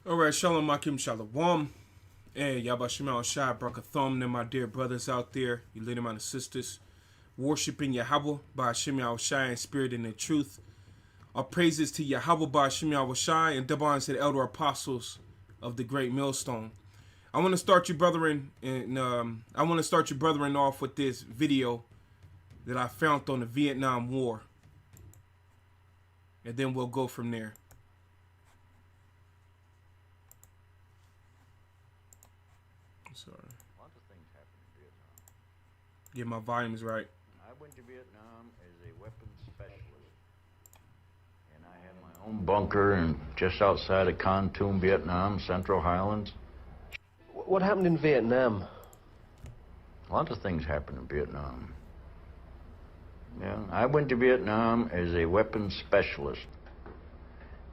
All right, Shalom Akim Shalom. Hey, Yabashima Shai, Brakathom, and my dear brothers out there, you little man and sisters, worshiping Yahweh by Hashem Yahushai in spirit and in truth. Our praises to Yahweh by Hashem Yahushai and Daban said elder apostles of the great millstone. I want to start you brethren, off with this video that I found on the Vietnam War, and then we'll go from there. Sorry. Lots of things happened in Vietnam. Get my volumes right. I went to Vietnam as a weapons specialist, and I had my own bunker and just outside of Con Tum, Vietnam, Central Highlands. What happened in Vietnam? Lots of things happened in Vietnam. Yeah, I went to Vietnam as a weapons specialist,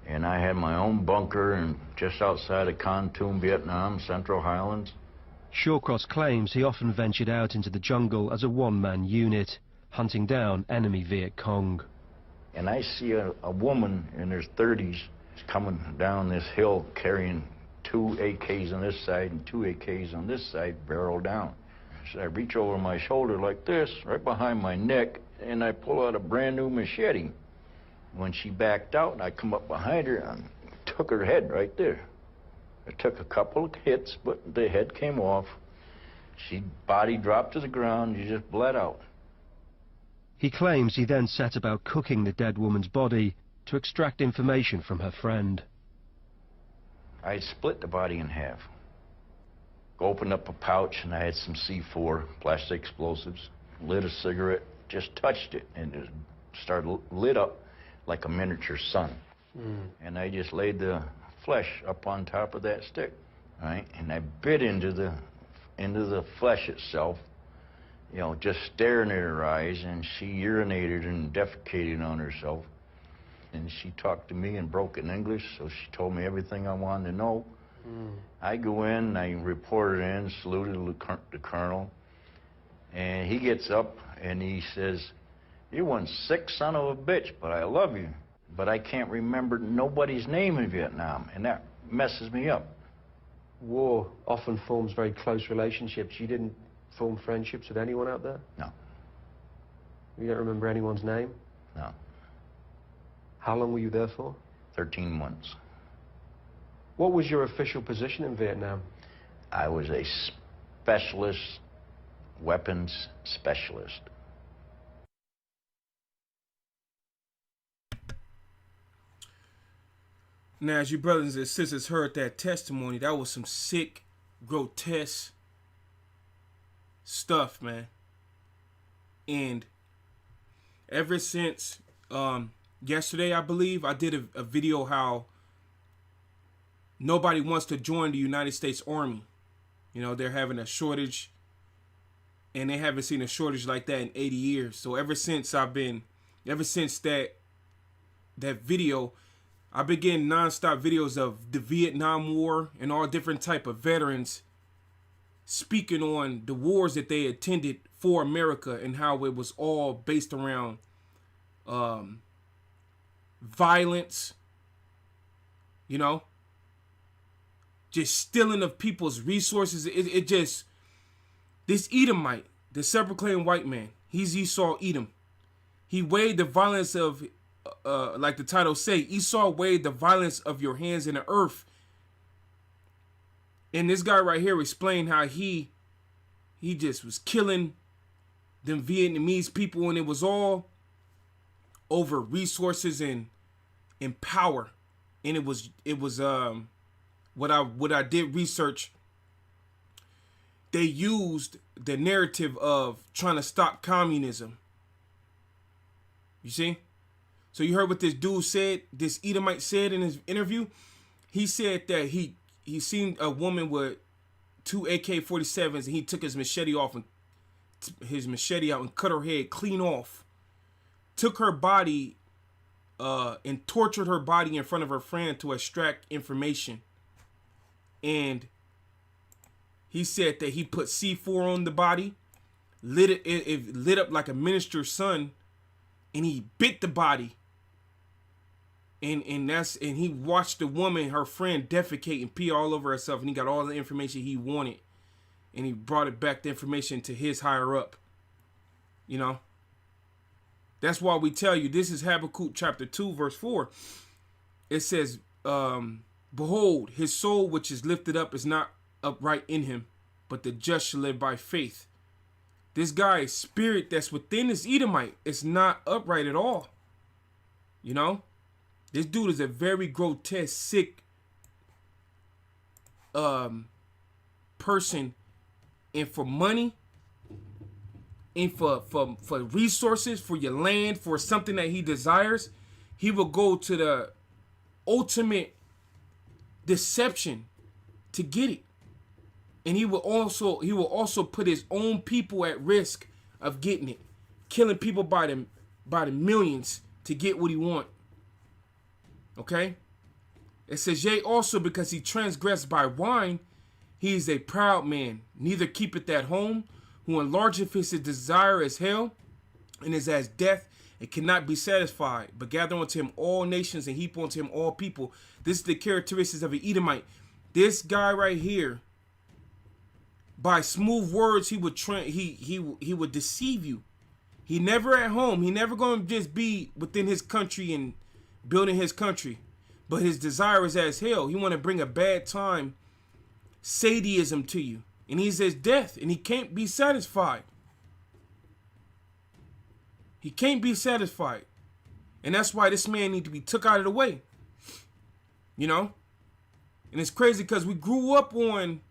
and I had my own bunker and just outside of Con Tum, Vietnam, Central Highlands. Shawcross claims he often ventured out into the jungle as a one-man unit, hunting down enemy Viet Cong. And I see a woman in her 30s coming down this hill carrying 2 AKs on this side and 2 AKs on this side, barrel down. So I reach over my shoulder like this, right behind my neck, and I pull out a brand new machete. When she backed out, I come up behind her and took her head right there. I took a couple of hits, but the head came off. She body dropped to the ground, she just bled out. He claims he then set about cooking the dead woman's body to extract information from her friend. I split the body in half. Opened up a pouch and I had some C4, plastic explosives, lit a cigarette, just touched it and it started lit up like a miniature sun. And I just laid the flesh up on top of that stick, right? And I bit into the flesh itself, you know, just staring at her eyes, and she urinated and defecated on herself. And she talked to me in broken English, so she told me everything I wanted to know. I go in, I reported in, saluted the colonel, and he gets up and he says, "You're one sick son of a bitch, but I love you. But I can't remember nobody's name in Vietnam," and that messes me up. War often forms very close relationships. You didn't form friendships with anyone out there? No. You don't remember anyone's name? No. How long were you there for? 13 months. What was your official position in Vietnam? I was a specialist, weapons specialist. Now, as you brothers and sisters heard that testimony, that was some sick, grotesque stuff, man. And ever since yesterday, I believe, I did a video how nobody wants to join the United States Army. You know, they're having a shortage, and they haven't seen a shortage like that in 80 years. So ever since that video, I've been getting non-stop videos of the Vietnam War and all different type of veterans speaking on the wars that they attended for America and how it was all based around violence, you know, just stealing of people's resources. It just, this Edomite, the self-proclaimed white man, he's Esau Edom. He weighed the violence of like the title say, Esau weighed the violence of your hands in the earth. And this guy right here explained how he just was killing them Vietnamese people, and it was all over resources and power. And it was what I did research, they used the narrative of trying to stop communism. You see? So you heard what this dude said, this Edomite said in his interview? He said that he seen a woman with 2 AK-47s and he took his machete out and cut her head clean off. Took her body and tortured her body in front of her friend to extract information. And he said that he put C4 on the body, it lit up like a minister's son, and he bit the body and he watched the woman, her friend, defecate and pee all over herself, and he got all the information he wanted, and he brought it back, the information, to his higher up. You know, that's why we tell you, this is Habakkuk chapter 2 verse 4. It says, behold, his soul which is lifted up is not upright in him, but the just shall live by faith. This guy's spirit that's within this Edomite is not upright at all. You know, this dude is a very grotesque, sick person, and for money, and for resources, for your land, for something that he desires, he will go to the ultimate deception to get it. And he will also put his own people at risk of getting it, killing people by the millions to get what he want. Okay? It says, yea, also because he transgressed by wine, he is a proud man, neither keepeth at home, who enlargeth his desire as hell, and is as death, and cannot be satisfied, but gather unto him all nations, and heap unto him all people. This is the characteristics of an Edomite. This guy right here, by smooth words, he would deceive you. He never at home. He never going to just be within his country and building his country, but his desire is as hell. He want to bring a bad time, sadism to you, and he says death, and he can't be satisfied. He can't be satisfied, and that's why this man need to be took out of the way. You know, and it's crazy because we grew up on,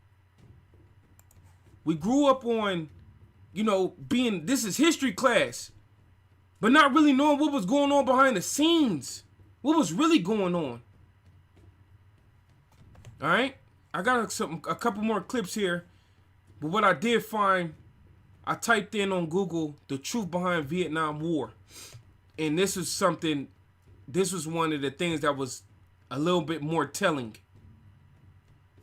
you know, being, this is history class, but not really knowing what was going on behind the scenes. What was really going on? All right, I got a couple more clips here, but what I did find, I typed in on Google the truth behind Vietnam War, and this was one of the things that was a little bit more telling.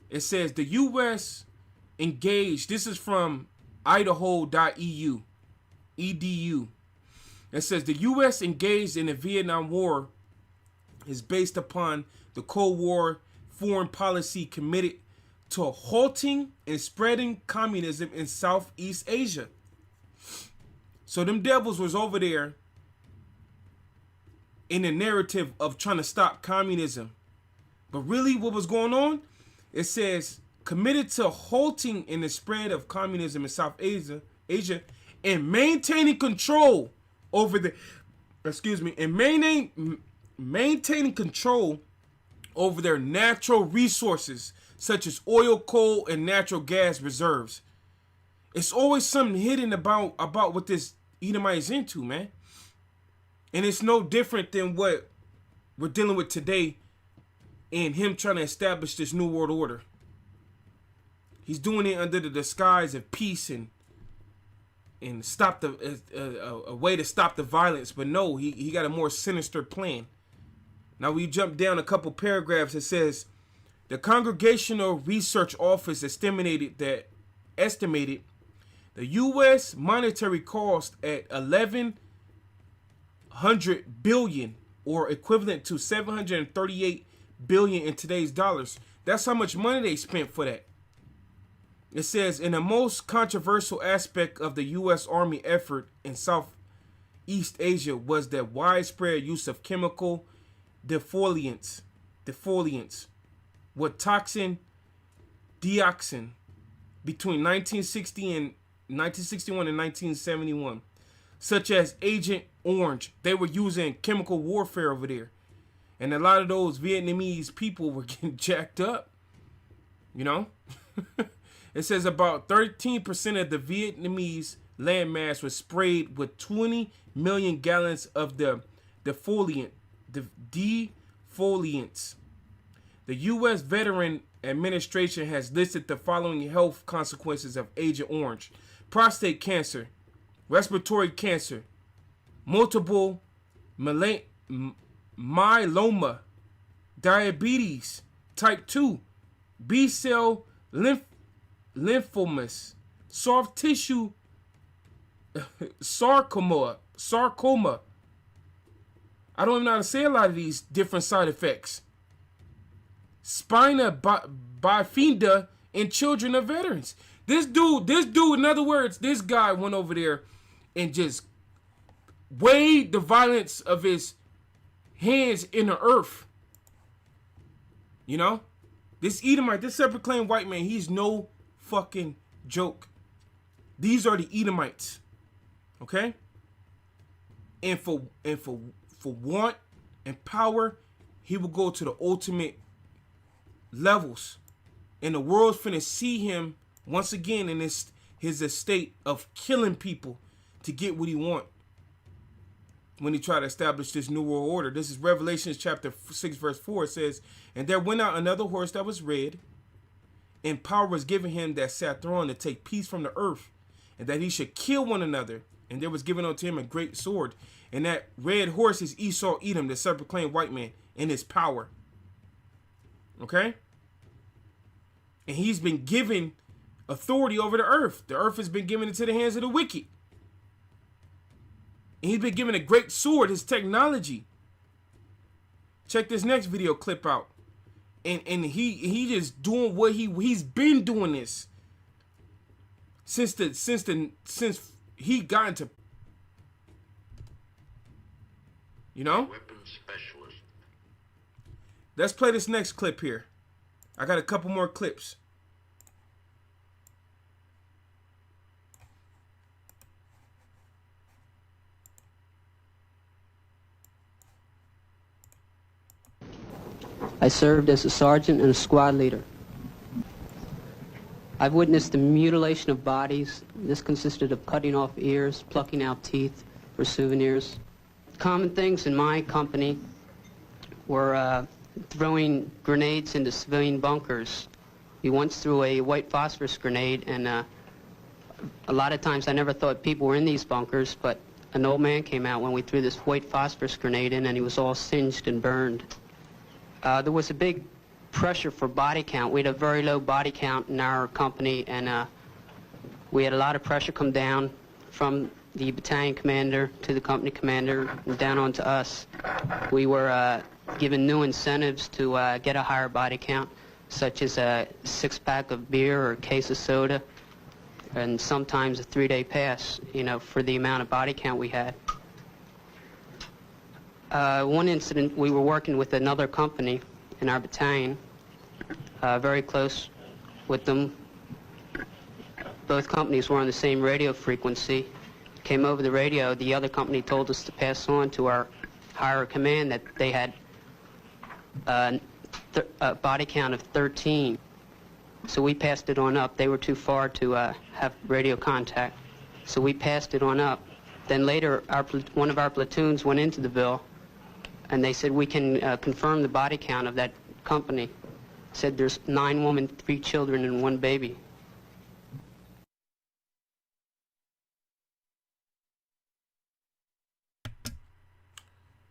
It says the U.S. engaged. This is from Idaho.edu. Edu. It says the U.S. engaged in the Vietnam War is based upon the Cold War foreign policy committed to halting and spreading communism in Southeast Asia. So them devils was over there in the narrative of trying to stop communism. But really what was going on? It says committed to halting in the spread of communism in South Asia, and maintaining control over the, maintaining control over their natural resources such as oil, coal, and natural gas reserves. It's always something hidden about what this Edomite is into, man. And it's no different than what we're dealing with today and him trying to establish this new world order. He's doing it under the disguise of peace and stop a way to stop the violence. But no, he got a more sinister plan. Now we jump down a couple paragraphs. It says the Congressional Research Office estimated the U.S. monetary cost at $1,100 billion, or equivalent to $738 billion in today's dollars. That's how much money they spent for that. It says, in the most controversial aspect of the U.S. Army effort in Southeast Asia was the widespread use of chemical defoliants with toxin dioxin between 1961 and 1971, such as Agent Orange. They were using chemical warfare over there, and a lot of those Vietnamese people were getting jacked up, you know. It says about 13% of the Vietnamese landmass was sprayed with 20 million gallons of the defoliants. The U.S. Veteran Administration has listed the following health consequences of Agent Orange: prostate cancer, respiratory cancer, multiple myeloma, diabetes, type 2, B-cell lymphomas, soft tissue sarcoma, I don't even know how to say a lot of these different side effects. Spina bifida in children of veterans. This dude, in other words, this guy went over there and just weighed the violence of his hands in the earth. You know? This Edomite, this separate claim white man, he's no fucking joke. These are the Edomites. Okay? And for want and power, he will go to the ultimate levels. And the world's finna see him once again in his estate of killing people to get what he want. When he tried to establish this new world order. This is Revelation chapter 6 verse 4. It says, and there went out another horse that was red, and power was given him that sat thereon to take peace from the earth, and that he should kill one another. And there was given unto him a great sword. And that red horse is Esau Edom, the self-proclaimed white man, in his power. Okay? And he's been given authority over the earth. The earth has been given into the hands of the wicked. And he's been given a great sword, his technology. Check this next video clip out. And he just doing what he's been doing this since he got into, you know? Weapons specialist. Let's play this next clip here. I got a couple more clips. I served as a sergeant and a squad leader. I've witnessed the mutilation of bodies. This consisted of cutting off ears, plucking out teeth for souvenirs. Common things in my company were throwing grenades into civilian bunkers. We once threw a white phosphorus grenade, and a lot of times I never thought people were in these bunkers, but an old man came out when we threw this white phosphorus grenade in, and he was all singed and burned. There was a big pressure for body count. We had a very low body count in our company, and we had a lot of pressure come down from the battalion commander to the company commander and down onto us. We were given new incentives to get a higher body count, such as a 6-pack of beer or a case of soda, and sometimes a 3-day pass, you know, for the amount of body count we had. One incident, we were working with another company in our battalion, very close with them. Both companies were on the same radio frequency. Came over the radio, the other company told us to pass on to our higher command that they had a body count of 13. So we passed it on up. They were too far to have radio contact. So we passed it on up. Then later, one of our platoons went into the Ville, and they said, we can confirm the body count of that company. Said there's 9 women, 3 children, and 1 baby.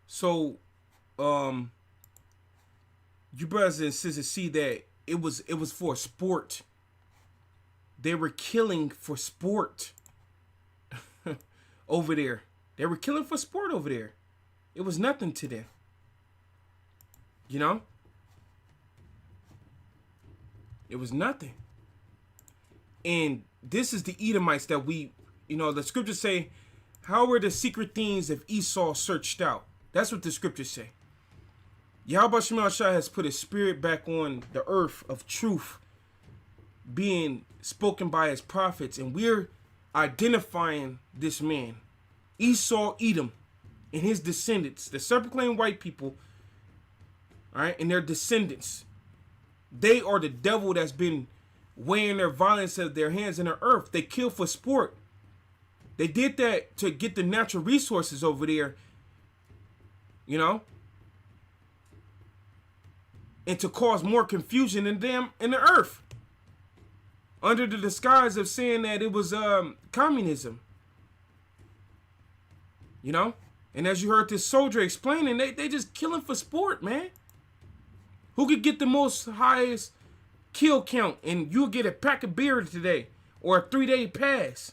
So, you brothers and sisters see that it was for sport. They were killing for sport over there. They were killing for sport over there. It was nothing to them. You know? It was nothing. And this is the Edomites that we, you know, the scriptures say, how were the secret things of Esau searched out? That's what the scriptures say. Yahweh Shemel Shah has put his spirit back on the earth of truth being spoken by his prophets. And we're identifying this man, Esau Edom, and his descendants, the self-proclaimed white people, all right, and their descendants. They are the devil that's been weighing their violence of their hands in the earth. They kill for sport. They did that to get the natural resources over there, you know, and to cause more confusion in them in the earth, under the disguise of saying that it was communism, you know. And as you heard this soldier explaining, they just killing for sport, man. Who could get the most highest kill count, and you'll get a pack of beer today or a 3-day pass.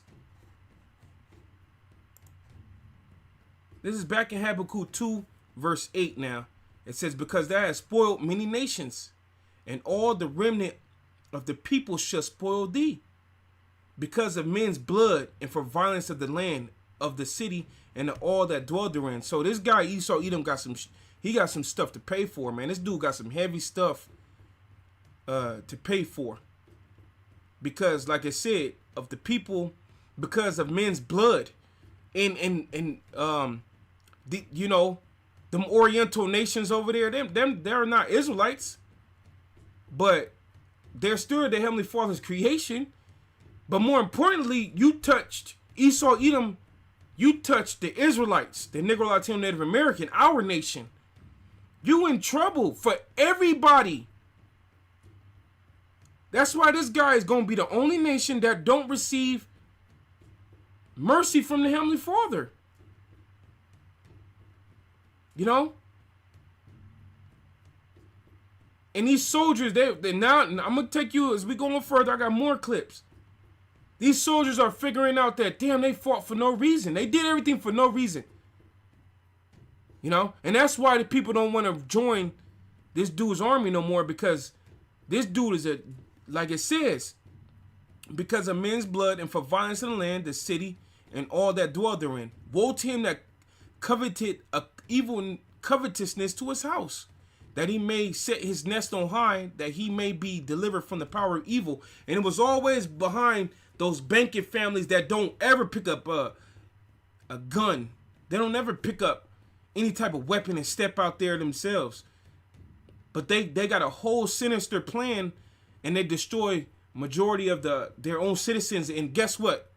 This is back in Habakkuk 2, verse 8 now. It says, because thou hast spoiled many nations, and all the remnant of the people shall spoil thee, because of men's blood, and for violence of the land, of the city, and of all that dwell therein. So this guy Esau Edom got some stuff to pay for, man. This dude got some heavy stuff to pay for. Because, like I said, of the people, because of men's blood, and you know, them Oriental nations over there, them they're not Israelites, but they're still the Heavenly Father's creation. But more importantly, you touched Esau Edom, you touched the Israelites, the Negro, Latino, Native American, our nation. You in trouble for everybody. That's why this guy is going to be the only nation that don't receive mercy from the Heavenly Father. You know? And these soldiers, they now, I'm going to take you, as we go on further, I got more clips. These soldiers are figuring out that, damn, they fought for no reason. They did everything for no reason. You know? And that's why the people don't want to join this dude's army no more, because this dude is like it says, because of men's blood and for violence in the land, the city, and all that dwell therein. Woe to him that coveted evil covetousness to his house, that he may set his nest on high, that he may be delivered from the power of evil. And it was always behind those banking families that don't ever pick up a gun. They don't ever pick up any type of weapon and step out there themselves. But they got a whole sinister plan, and they destroy majority of their own citizens. And guess what?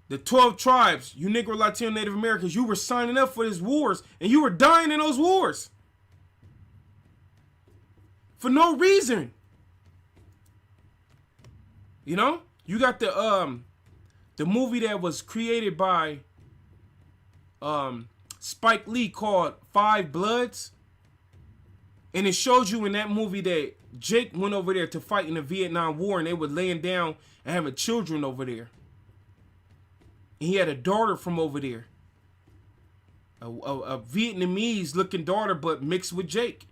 The 12 tribes, you Negro, Latino, Native Americans, you were signing up for these wars, and you were dying in those wars for no reason. You know, you got the movie that was created by Spike Lee called Five Bloods, and it shows you in that movie that Jake went over there to fight in the Vietnam War, and they were laying down and having children over there. And he had a daughter from over there, a Vietnamese looking daughter, but mixed with Jake.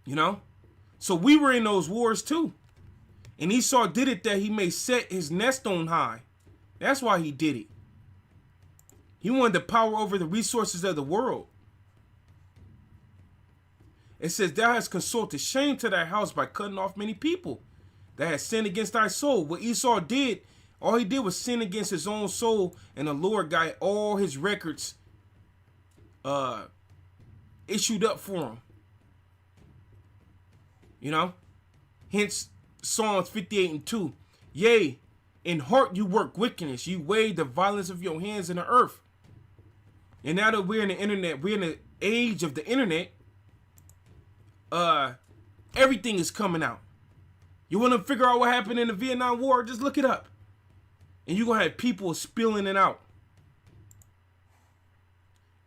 You know, so we were in those wars too. And Esau did it that he may set his nest on high. That's why he did it. He wanted the power over the resources of the world. It says, thou hast consulted shame to thy house by cutting off many people that has sinned against thy soul. What Esau did, all he did was sin against his own soul, and the Lord got all his records issued up for him. You know? Hence, Psalms 58:2. Yea, in heart you work wickedness. You weigh the violence of your hands in the earth. And now that we're in the internet, we're in the age of the internet, everything is coming out. You want to figure out what happened in the Vietnam War? Just look it up. And you're going to have people spilling it out.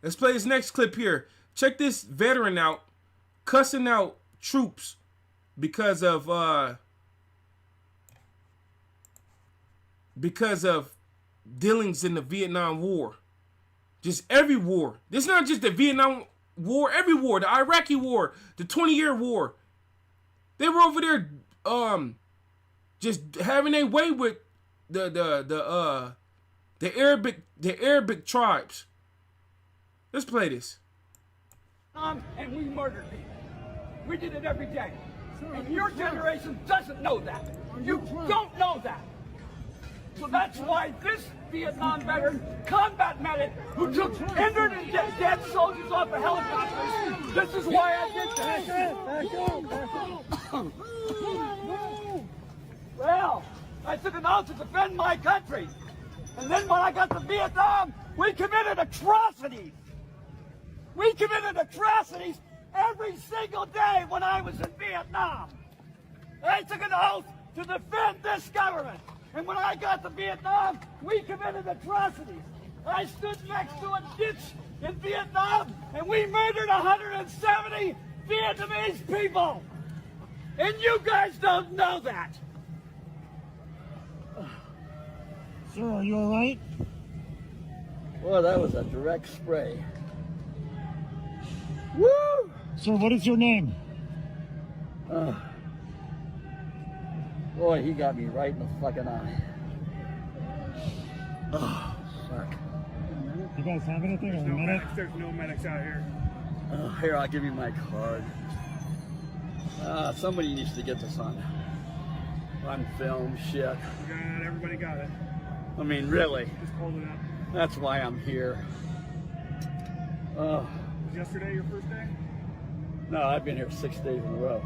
Let's play this next clip here. Check this veteran out, cussing out troops because of dealings in the Vietnam War. Just every war. This is not just the Vietnam War, every war, the Iraqi War, the 20-year war. They were over there just having their way with the Arabic tribes. Let's play this. And we murdered people. We did it every day. And your generation doesn't know that. You don't know that. So that's why this Vietnam veteran, combat medic, who took injured and dead soldiers off of helicopters, this is why I did that. Well, I took an oath to defend my country. And then when I got to Vietnam, we committed atrocities. We committed atrocities every single day when I was in Vietnam. I took an oath to defend this government. And when I got to Vietnam, we committed atrocities. I stood next to a ditch in Vietnam, and we murdered 170 Vietnamese people. And you guys don't know that. Sir, are you all right? Well, that was a direct spray. Woo! Sir, what is your name? Boy, he got me right in the fucking eye. Oh, fuck. You guys have anything? There's no medics. There's no medics out here. Here, I'll give you my card. Somebody needs to get this on film, shit. We got it. Everybody got it. I mean, really. Just hold it up. That's why I'm here. Was yesterday your first day? No, I've been here 6 days in a row.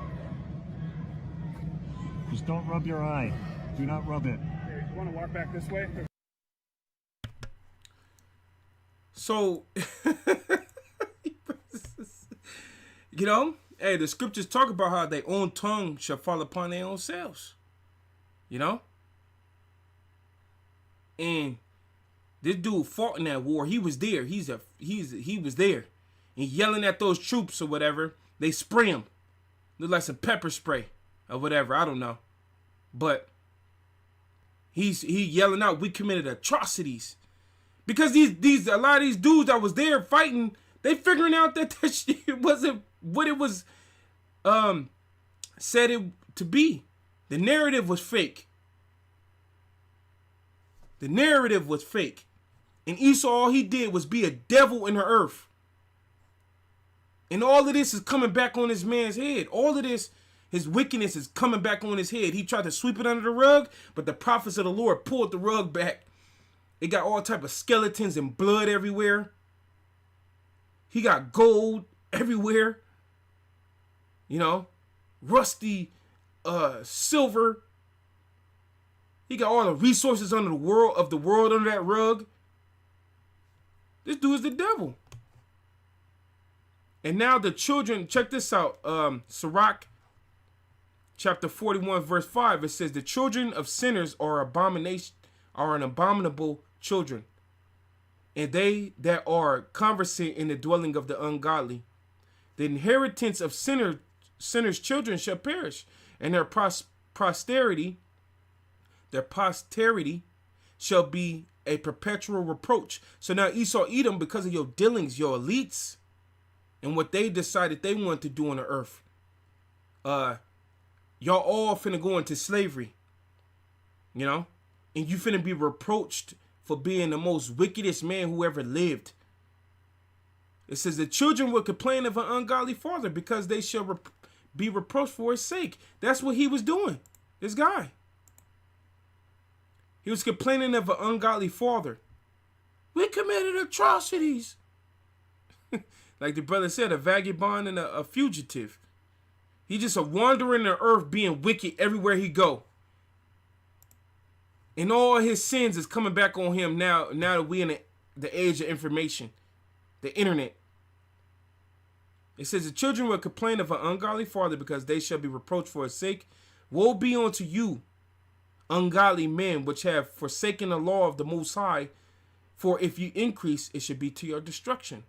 Just don't rub your eye. Do not rub it. Hey, you want to walk back this way? So, you know, hey, the scriptures talk about how their own tongue shall fall upon their own selves. You know? And this dude fought in that war. He was there. He was there. And yelling at those troops or whatever. They spray him. Look like some pepper spray or whatever. I don't know. But he yelling out, we committed atrocities. Because a lot of these dudes that was there fighting, they figuring out that that shit wasn't what it was said it to be. The narrative was fake. The narrative was fake. And Esau, all he did was be a devil in the earth. And all of this is coming back on this man's head. All of this, his wickedness is coming back on his head. He tried to sweep it under the rug, but the prophets of the Lord pulled the rug back. It got all type of skeletons and blood everywhere. He got gold everywhere. You know, rusty silver. He got all the resources under the world under that rug. This dude is the devil. And now the children, check this out. Sirach chapter 41 verse 5, it says the children of sinners are an abominable children, and they that are conversant in the dwelling of the ungodly. The inheritance of sinners' children shall perish, and their posterity shall be a perpetual reproach. So now Esau, Edom, because of your dealings, your elites, and what they decided they wanted to do on the earth, y'all all finna go into slavery, you know, and you finna be reproached for being the most wickedest man who ever lived. It says the children will complain of an ungodly father because they shall be reproached for his sake. That's what he was doing, this guy. He was complaining of an ungodly father. We committed atrocities. Like the brother said, a vagabond and a fugitive. He just a wandering the earth being wicked everywhere he go. And all his sins is coming back on him now that we in the age of information. The internet. It says the children will complain of an ungodly father because they shall be reproached for his sake. Woe be unto you, ungodly men, which have forsaken the law of the Most High. For if you increase, it should be to your destruction.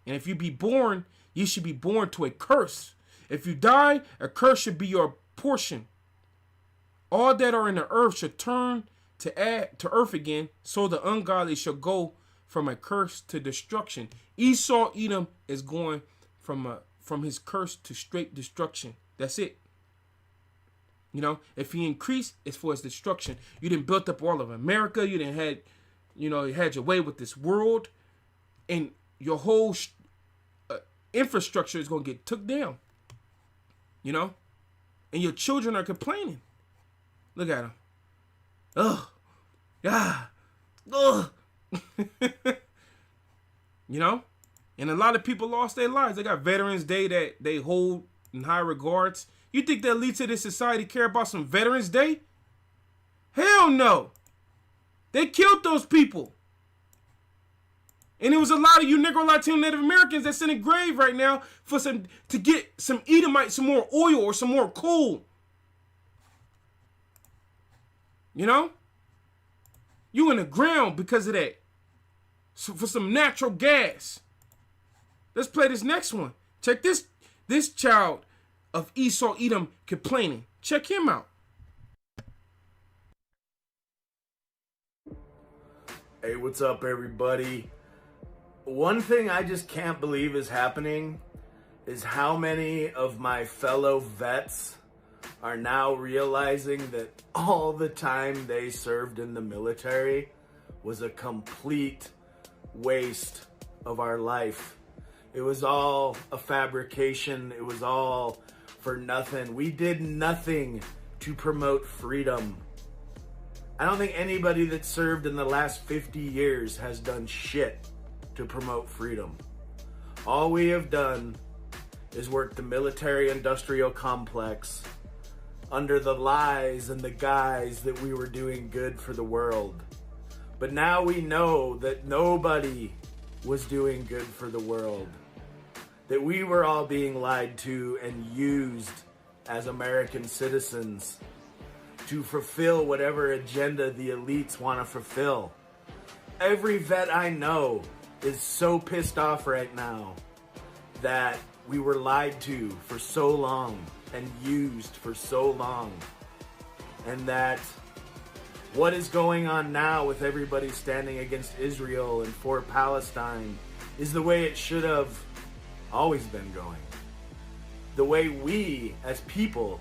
And if you be born, you should be born to a curse. If you die, a curse should be your portion. All that are in the earth shall turn to earth again, so the ungodly shall go from a curse to destruction. Esau, Edom, is going from his curse to straight destruction. That's it. You know, if he increased, it's for his destruction. You didn't build up all of America. You didn't you had your way with this world, and your whole infrastructure is going to get took down. You know, and your children are complaining. Look at them. Ugh. Yeah. Ugh. You know, and a lot of people lost their lives. They got Veterans Day that they hold in high regards. You think the elites of this society care about some Veterans Day? Hell no. They killed those people. And there was a lot of you Negro, Latino, Native Americans that's in the grave right now to get some Edomite, some more oil or some more coal. You know? You in the ground because of that. So for some natural gas. Let's play this next one. Check this child of Esau, Edom, complaining. Check him out. Hey, what's up, everybody? One thing I just can't believe is happening is how many of my fellow vets are now realizing that all the time they served in the military was a complete waste of our life. It was all a fabrication. It was all for nothing. We did nothing to promote freedom. I don't think anybody that served in the last 50 years has done shit to promote freedom. All we have done is work the military-industrial complex under the lies and the guise that we were doing good for the world. But now we know that nobody was doing good for the world. That we were all being lied to and used as American citizens to fulfill whatever agenda the elites want to fulfill. Every vet I know is so pissed off right now that we were lied to for so long and used for so long. And that what is going on now with everybody standing against Israel and for Palestine is the way it should have always been going. The way we as people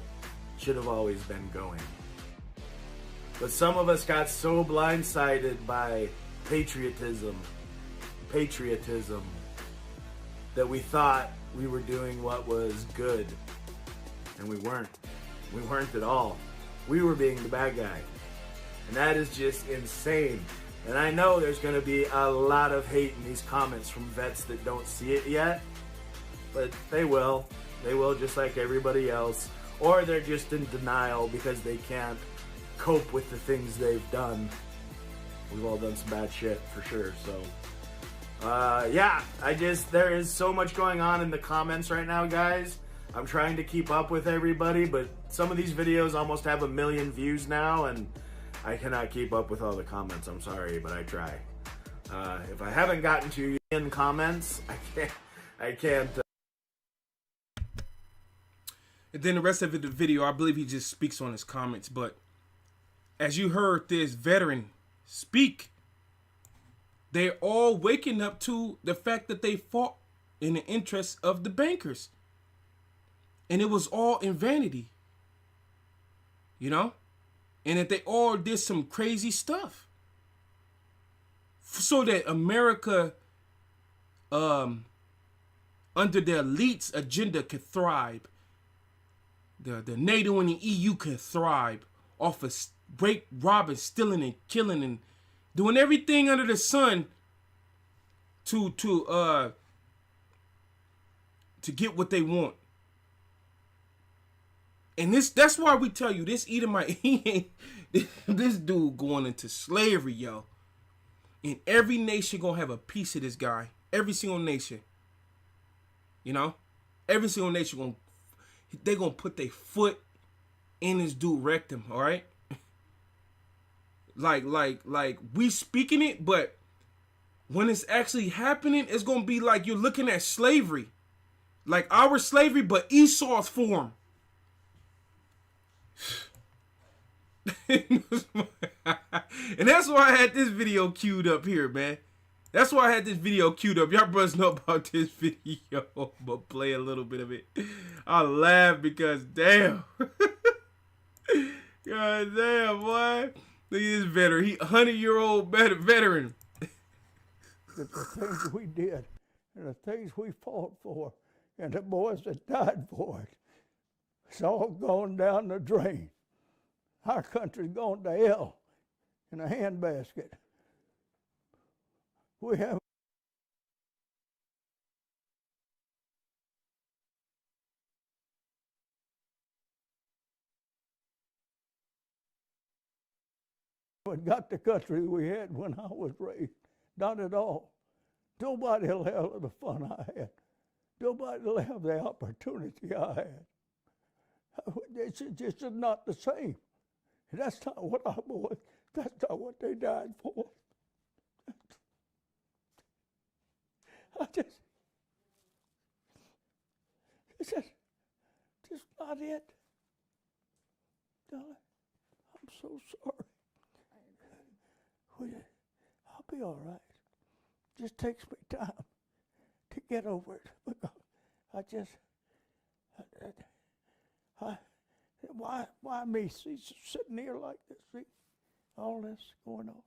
should have always been going. But some of us got so blindsided by patriotism, that we thought we were doing what was good. And we weren't. We weren't at all. We were being the bad guy. And that is just insane. And I know there's going to be a lot of hate in these comments from vets that don't see it yet. But they will. They will, just like everybody else. Or they're just in denial because they can't cope with the things they've done. We've all done some bad shit for sure. So yeah, there is so much going on in the comments right now, guys. I'm trying to keep up with everybody, but some of these videos almost have 1 million views now, and I cannot keep up with all the comments. I'm sorry, but I try. If I haven't gotten to you in comments, I can't. And then the rest of the video, I believe he just speaks on his comments. But as you heard this veteran speak, they're all waking up to the fact that they fought in the interests of the bankers. And it was all in vanity. You know? And that they all did some crazy stuff. So that America, under the elites' agenda, could thrive. The NATO and the EU could thrive off of rape, robbing, stealing, and killing, and doing everything under the sun to get what they want. And that's why we tell you, this Edomite, this dude going into slavery, yo. And every nation gonna have a piece of this guy. Every single nation. You know? Every single nation they gonna put their foot in this dude rectum, all right? Like we speaking it, but when it's actually happening, it's gonna be like you're looking at slavery. Like our slavery, but Esau's form. And that's why I had this video queued up here, man. That's why I had this video queued up. Y'all brothers know about this video. I'm gonna play a little bit of it. I laugh because damn. God damn, boy. Look at this veteran. He 100-year-old veteran. The things we did and the things we fought for and the boys that died for it, it's all gone down the drain. Our country's gone to hell in a handbasket. We have got the country we had when I was raised. Not at all. Nobody will have the fun I had. Nobody will have the opportunity I had. It's just not the same. That's not what our boys, that's not what they died for. It's just not it. Darling, I'm so sorry. I'll be all right. Just takes me time to get over it because I just, why me? See, sitting here like this, see, all this going on.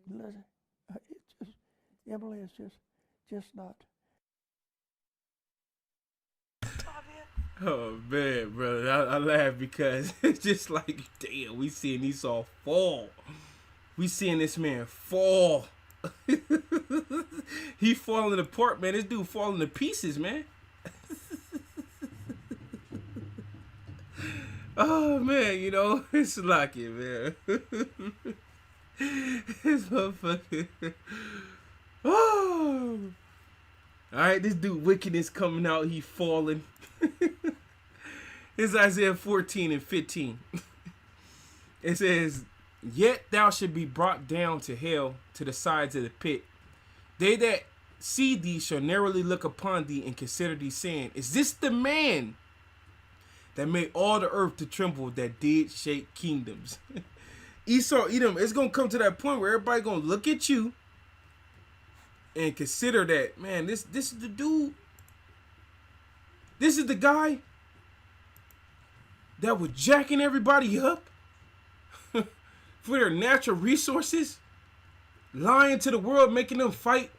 Listen, it's just, Emily is just not. Oh man, brother, I laugh because it's just like, damn, we seeing Esau fall. We seeing this man fall. He falling apart, man. This dude falling to pieces, man. Oh man, you know, it's lucky, man. This motherfucker. Oh. Alright, this dude wickedness coming out, he falling. It's Isaiah 14 and 15. It says, "Yet thou should be brought down to hell, to the sides of the pit. They that see thee shall narrowly look upon thee and consider thee, saying, Is this the man that made all the earth to tremble, that did shake kingdoms?" Esau, Edom, it's going to come to that point where everybody going to look at you and consider that, man, this is the dude. This is the guy that was jacking everybody up for their natural resources, lying to the world, making them fight,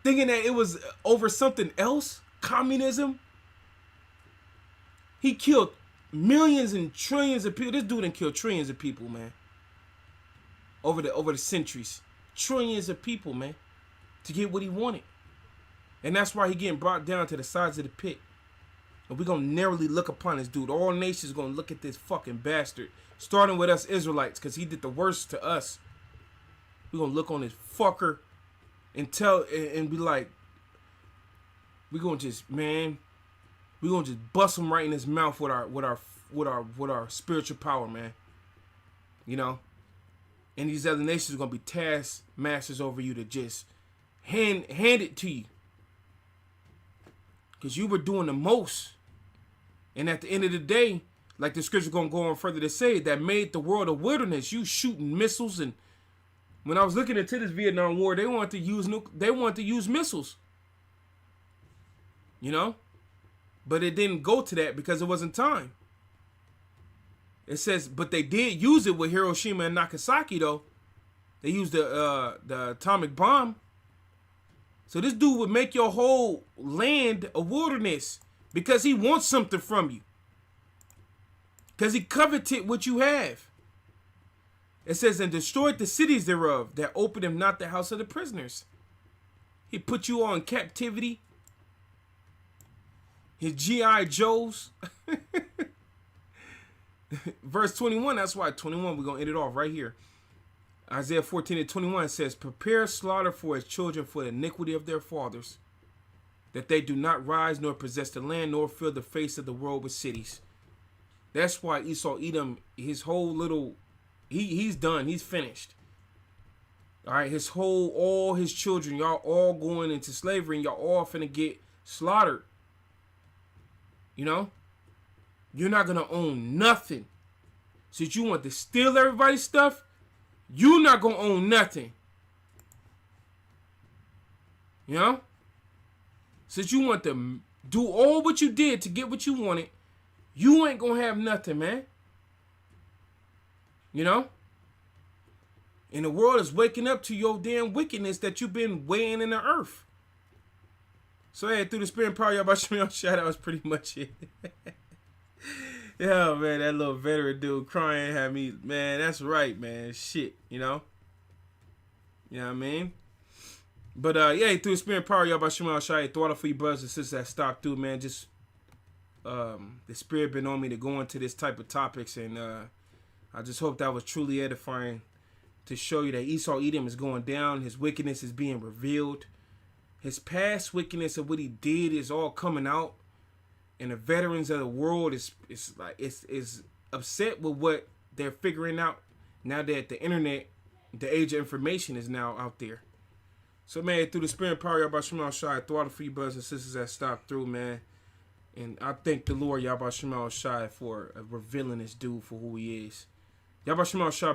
thinking that it was over something else, communism. He killed millions and trillions of people. This dude done killed trillions of people, man. Over the centuries. Trillions of people, man. To get what he wanted. And that's why he getting brought down to the sides of the pit. And we're going to narrowly look upon this dude. All nations going to look at this fucking bastard. Starting with us Israelites, because he did the worst to us. We're going to look on this fucker and tell and be like, we're going to just, man, we're going to just bust him right in his mouth with our spiritual power, man. You know? And these other nations are going to be task masters over you to just hand it to you. Because you were doing the most. And at the end of the day, like the scripture going to go on further to say, that made the world a wilderness. You shooting missiles. And when I was looking into this Vietnam War, they wanted to use missiles. You know? But it didn't go to that because it wasn't time. It says, but they did use it with Hiroshima and Nagasaki, though. They used the atomic bomb. So this dude would make your whole land a wilderness because he wants something from you. Because he coveted what you have. It says, and destroyed the cities thereof, that opened him not the house of the prisoners. He put you all in captivity. His G.I. Joes. Verse 21, that's why 21, we're going to end it off right here. Isaiah 14 and 21 says, prepare slaughter for his children for the iniquity of their fathers, that they do not rise nor possess the land nor fill the face of the world with cities. That's why Esau, Edom, his whole little, he's done. He's finished. All right, all his children, y'all all going into slavery and y'all all finna get slaughtered. You know? You're not going to own nothing. Since you want to steal everybody's stuff, you're not going to own nothing. You know? Since you want to do all what you did to get what you wanted, you ain't going to have nothing, man. You know? And the world is waking up to your damn wickedness that you've been weighing in the earth. So, hey, through the spirit and power, y'all about to shout out was pretty much it. Yeah, man, that little veteran dude crying had me, man, that's right, man. Shit, you know? You know what I mean? But, yeah, through the spirit and power, y'all about to shout out. Thought for you brothers and sisters that stopped through, man. Just, the spirit been on me to go into this type of topics, and I just hope that was truly edifying to show you that Esau Edom is going down. His wickedness is being revealed. His past wickedness of what he did is all coming out. And the veterans of the world is upset with what they're figuring out now that the internet, the age of information, is now out there. So, man, through the spirit and power, y'all about Shemal Shai, through for you brothers and sisters that stopped through, man. And I thank the Lord, y'all about Shemal Shai, for revealing this dude for who he is. Y'all about Shemal Shai,